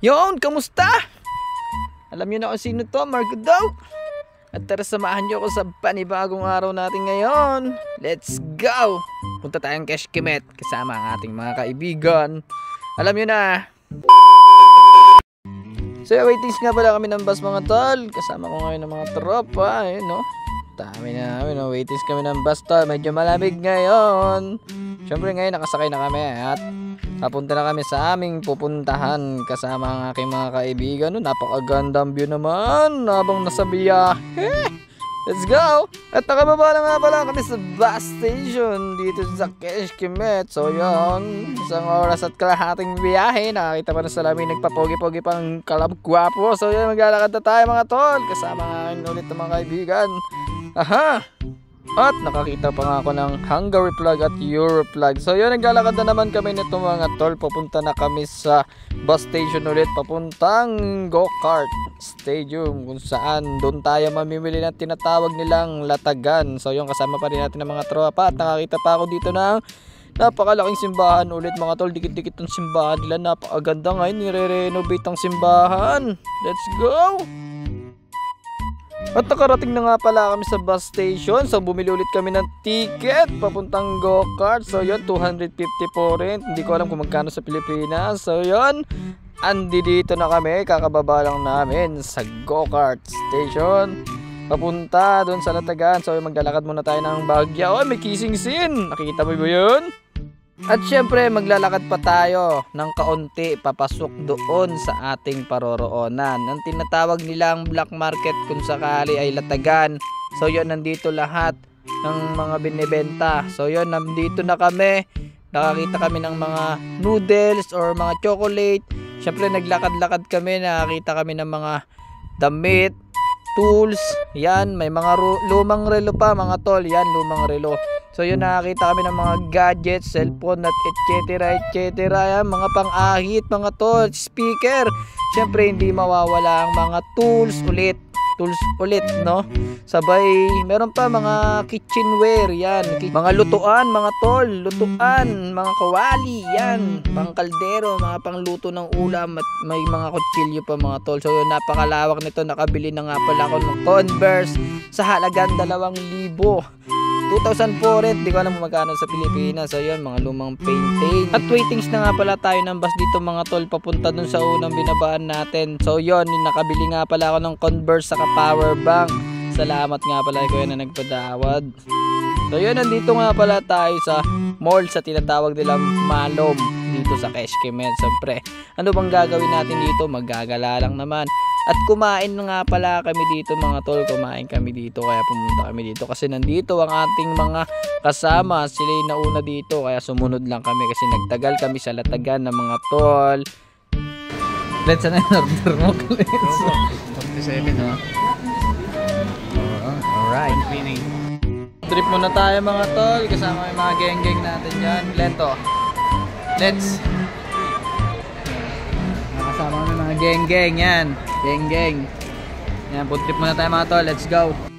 Yon, kamusta? Alam niyo na kung sino to, Marco daw. At tara, samahan niyo ako sa panibagong araw natin ngayon. Let's go! Punta tayong Keshkimet kasama ang ating mga kaibigan. Alam niyo na. So, waitings nga pala kami ng bus mga tol. Kasama ko ngayon ng mga tropa. Ayun, no? Dami na kami, no? Waitings kami ng bus tol. Medyo malamig ngayon. Siyempre ngayon nakasakay na kami at papunta na kami sa aming pupuntahan kasama ang aking mga kaibigan. No, napakagandang view naman habang nasa biyahe. Let's go! At nakababa na nga pala kami sa bus station dito sa Keshkimet. So yun, isang oras at kalahating biyahe. Nakakita pa na sa lamin nagpapogi-pogi pang kalabgwapo. So yun, maglalakad na tayo mga tol. Kasama nga ngayon ulit ng mga kaibigan. Aha! At nakakita pa nga ako ng Hungary flag at Euro flag. So yun, naglalakad na naman kami nito mga tol. Papunta na kami sa bus station ulit. Papuntang go-kart stadium kung saan doon tayo mamimili ng tinatawag nilang latagan. So yun, kasama pa rin natin ng mga tropa. At nakakita pa ako dito ng napakalaking simbahan ulit mga tol. Dikit-dikit ng simbahan nila. Napakaganda ngayon. Nire-renovate ang simbahan. Let's go! At nakarating na nga pala kami sa bus station. So bumili ulit kami ng ticket papuntang go-kart. So yun, 250 po rin. Hindi ko alam kung magkano sa Pilipinas. So yun, andi dito na kami. Kakababa lang namin sa go-kart station papunta doon sa latagan. So yun, maglalakad muna tayo ng Baguio. Oh, may kissing scene. Nakita mo ba yun? At syempre maglalakad pa tayo ng kaunti papasok doon sa ating paroroonan. Ang tinatawag nilang black market kung sakali ay latagan. So yun, nandito lahat ng mga binibenta. So yun, nandito na kami. Nakakita kami ng mga noodles or mga chocolate. Syempre naglakad-lakad kami. Nakakita kami ng mga damit, tools. Yan, may mga lumang relo pa mga tol. Yan, lumang relo. So yun, nakakita kami ng mga gadgets, cellphone at etc. Yan, mga pang-ahit, mga tol, speaker. Siyempre hindi mawawala ang mga tools ulit, no? Sabay, meron pa mga kitchenware, yan. Mga lutuan, mga tol, mga kawali, yan. Pang kaldero, mga pangluto ng ulam at may mga kutsilyo pa mga tol. So yun, napakalawak nito. Nakabili na nga pala ako ng Converse sa halagang 2,000. 2004 rin, di ko alam kung magkano sa Pilipinas. So yun, mga lumang painting. At waitings na nga pala tayo ng bus dito mga tol, papunta dun sa unang binabaan natin. So yun, nakabili nga pala ako ng Converse saka power bank. Salamat nga pala ko na nagpadawad. So yun, nandito nga pala tayo sa mall sa tinatawag nilang Malom dito sa Keshkimet. Siyempre, ano bang gagawin natin dito? Maggagala lang naman. At kumain nga pala kami dito mga tol. Kumain kami dito, kaya pumunta kami dito kasi nandito ang ating mga kasama. Sila yung nauna dito kaya sumunod lang kami kasi nagtagal kami sa latagan ng mga tol. Let's na yung order mo, Let's 47 no? Alright. Trip muna tayo mga tol. Kasama yung mga geng-geng natin dyan. Let's kasama kami mga geng-geng yan. Geng-geng. Yan, food trip muna tayo mga tol. Let's go.